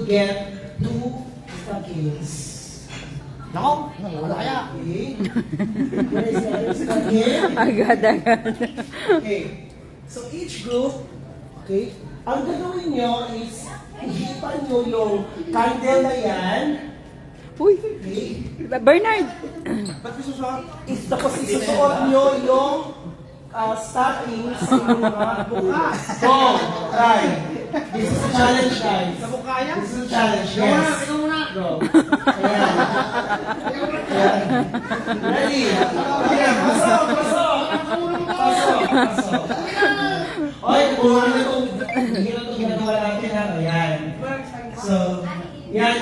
get 2 stockings. Nako, wala kaya. Okay. Where is the other stocking? Agad. Okay. So each group, okay, ang gagawin nyo is ihipan nyo yung candle na yan. Uy, Okay. Bernard! Ba't isusuot? Tapos isusuot nyo yung stockings sa mga bukas. Go! Try. This is a challenge, guys. Sa mukha yan? This is a challenge, Ikaw muna, yes. ikaw muna. Go. Ayan. Ayan. Ready? Ayan. Pasok! Pasok! Pasok! Pasok! Oy, kung ano itong ginagawa natin ha. Ayan. So, yan.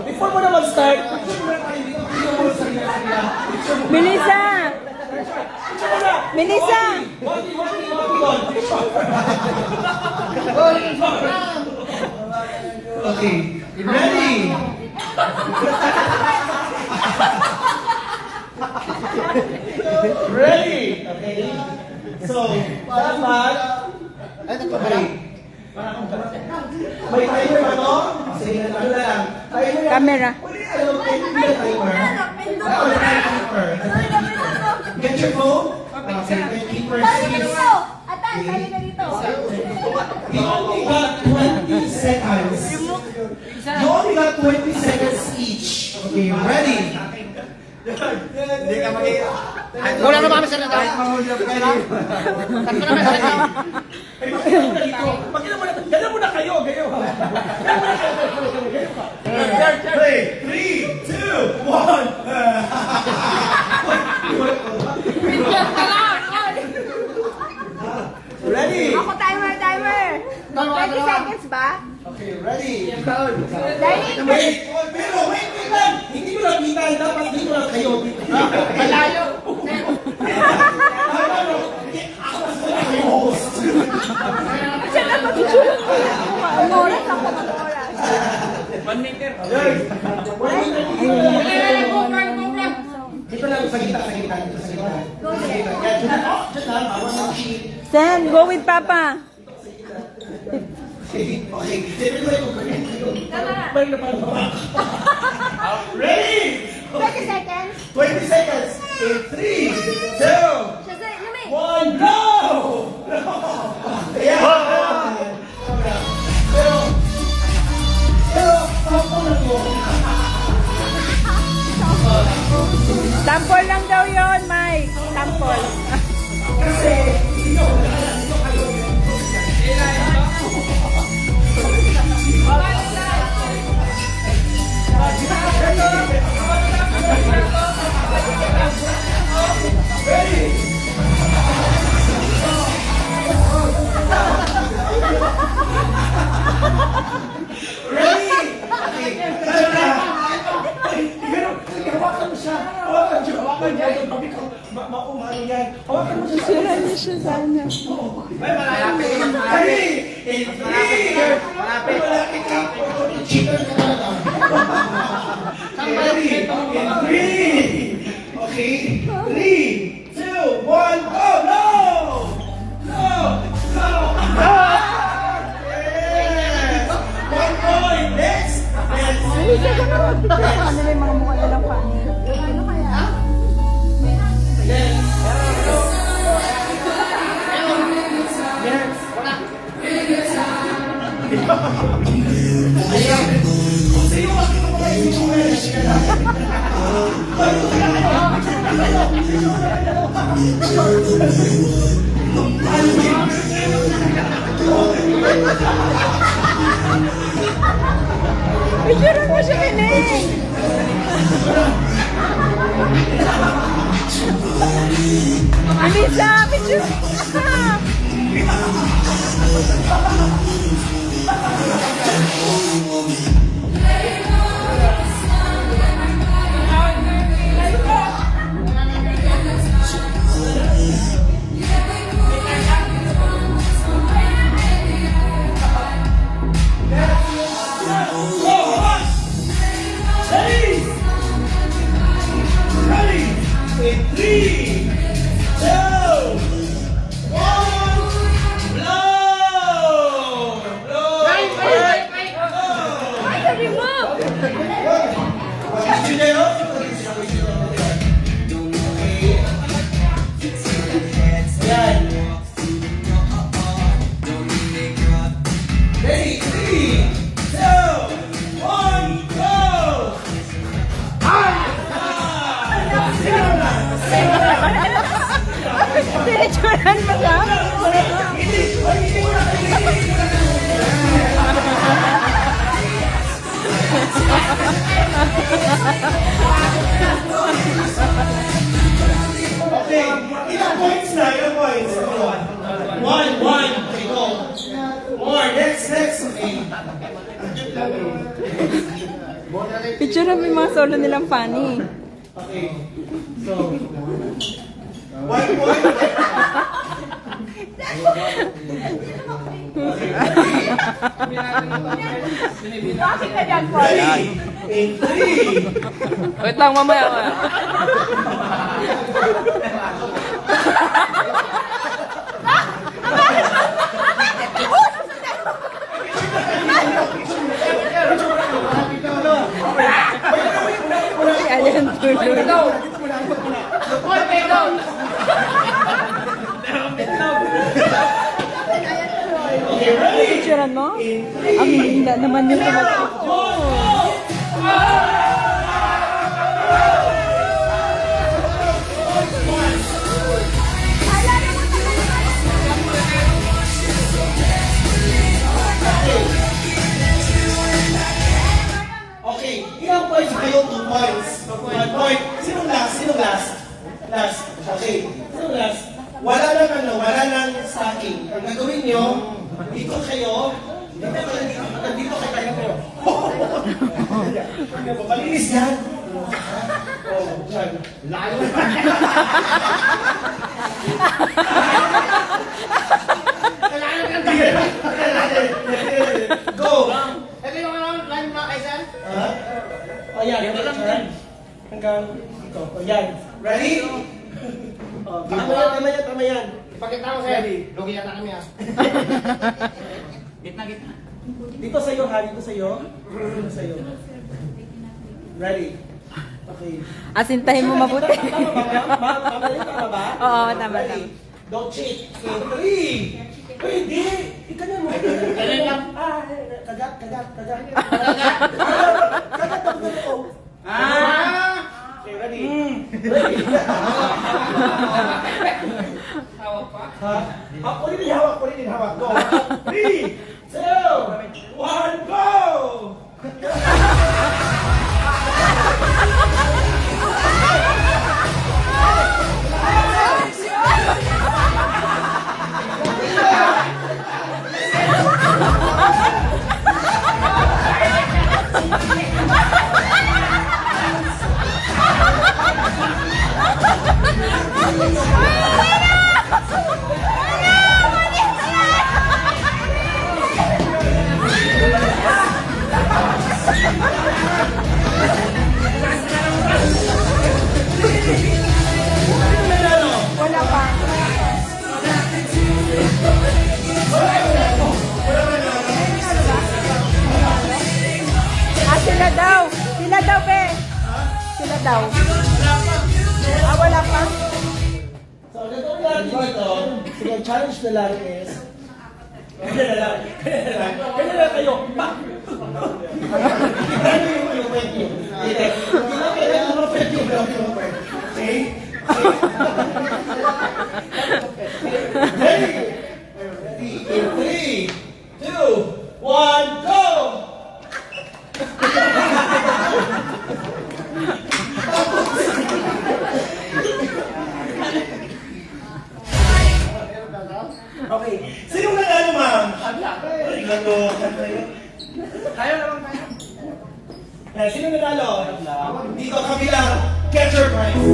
Before mo na mag-start, Melissa! Melissa! Okay, ready? Ready? Okay. So, dapat, okay. May timer ba to? Sige, ano na lang. Timer yan. Camera. Pwede, ano, may timer. Wala tayong keeper. Get your phone. Okay, get keeper. Atan, tayo na dito. You only got 20 seconds. You only got 20 seconds each. Okay, ready? Hindi ka wala na mami sa nata. Kahit mahulog ka lang. Tatlo naman sa nata. Ay, makita mo na dito. Makita mo na. Gala mo na kayo. Gayo. Three, 2, 1. Ready? Ako timer. 20 seconds ba? Okay, ready? Dahil Wait, pero wait lang. Hindi mo lang kita. Dapat dito lang kayo. Malayo. siya na mag-isulat ko yan. Ang oras ako, ang oras. 1 meter. Dito lang sa gitna, sa gitna, dito sa gitna. Sa gitna. Yan, dyan lang. Dyan lang. I want to sheet. Sen, go with Papa! Okay, okay. Balik na pala baba. Ready? 20 seconds. 20 seconds. In 3, 2, Siya sa lamig. 1, go! Ayan. Pero, sampo na mo. Tampol lang daw yon, Mike. Tampol. Kasi, dito kayo. Ready? Okay. Hawakan mo siya. Hawakan siya. Hawakan niya. Sabi ko, maumano yan. Hawakan mo siya. Sira niya siya sana. Malapit. Ready? In 3. Malapit. Malapit ka. Cheater ka talaga. Ready? In 3. Okay. 3, 2, 1, go! No! No! No! Yes! 1 point. Next! Next! Melissa, gano'n. Ano na yung mga mukha nilang funny? Ano kaya? Picture mo siya, Kinig! Melissa, picture mo! In 3, 2, 1, blow! Pinituran mo siya? Okay, ilang points na? Ilang points? One. Okay, go. More. Next. Okay. Picture mo yung mga solo nilang funny. Okay. So, 1 point. Bakit ka dyan, Paul? Ready? In 3. Wait lang, mamaya. Si Alien tuloy. Okay, ready? Picturean mo? Ang hindi naman yung tumagpicture. Okay, ilang points kayo? 2 points. 1 point. Sinong last? Last. Okay. Sinong last? Wala nang stacking. Ang gagawin nyo, dito kayo, dito kayo. Malinis yan. Oh, dyan. Go! Ito yung line mo kay sir? Ha? Ayan, hanggang dito. Ayan. Ready? Oh, tama yan. Ipakita mo sir. Lugi yata kami ah. Gitna. Dito sa'yo, ha? Dito sa'yo. Ready? Okay. Asintahin mo mabuti. Tama ba? Oo, tama. Ready? Don't cheat. Okay, 3. Pwede. Ikaw na mo. Ganun lang. Kagat. Kagat ang gulo. Okay, ready? Tawag pa. Ha? Kunin din hawak. Go. 3, 2, 1, go! Wala pa. Sila daw, be. Sila daw. Wala pa. So, ang gagawin natin dito, sige, ang challenge na lang is, ganyan na lang kayo, pa! Ganyan yung pwede. Hindi lang kailangan mo pwede. Okay? Ready? In 3, 2, 1, go! Okay. Sino nanalo, ma'am? Regalo. Tayo naman tayo. Sino nanalo? Dito kami lang. Get your prize.